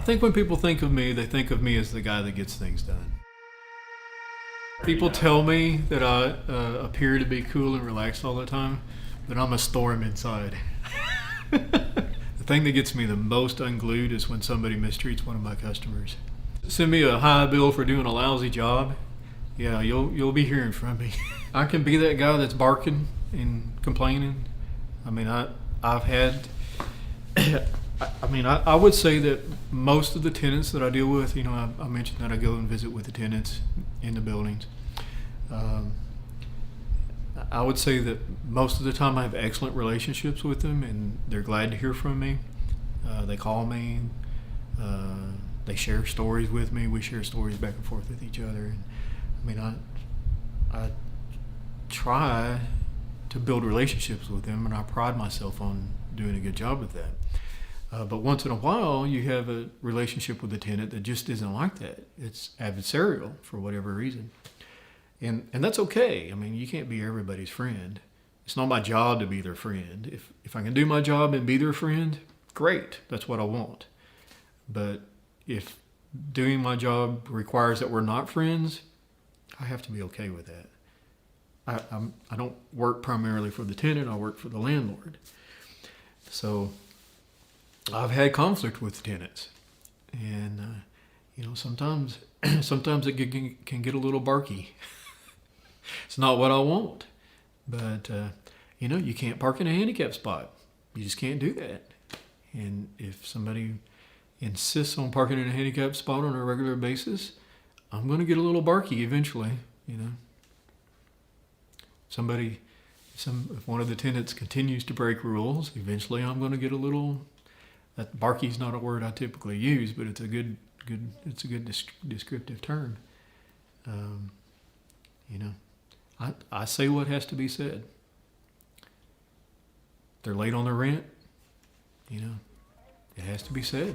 I think when people think of me, they think of me as the guy that gets things done. People tell me that I appear to be cool and relaxed all the time, but I'm a storm inside. The thing that gets me the most unglued is when somebody mistreats one of my customers. Send me a high bill for doing a lousy job. Yeah, you'll be hearing from me. I can be that guy that's barking and complaining. I mean, I've had. I would say that most of the tenants that I deal with, I mentioned that I go and visit with the tenants in the buildings. I would say that most of the time I have excellent relationships with them, and they're glad to hear from me. They call me. They share stories with me. We share stories back and forth with each other. And, I try to build relationships with them, and I pride myself on doing a good job with that. But once in a while, you have a relationship with a tenant that just isn't like that. It's adversarial for whatever reason. And that's okay. I mean, you can't be everybody's friend. It's not my job to be their friend. If I can do my job and be their friend, great. That's what I want. But if doing my job requires that we're not friends, I have to be okay with that. I don't work primarily for the tenant. I work for the landlord. So I've had conflict with tenants, and sometimes it can get a little barky. It's not what I want, but you can't park in a handicap spot. You just can't do that. And if somebody insists on parking in a handicap spot on a regular basis, I'm going to get a little barky eventually. If one of the tenants continues to break rules, eventually I'm going to get a little. That barky's not a word I typically use, but it's a good descriptive term. I say what has to be said. They're late on their rent. It has to be said.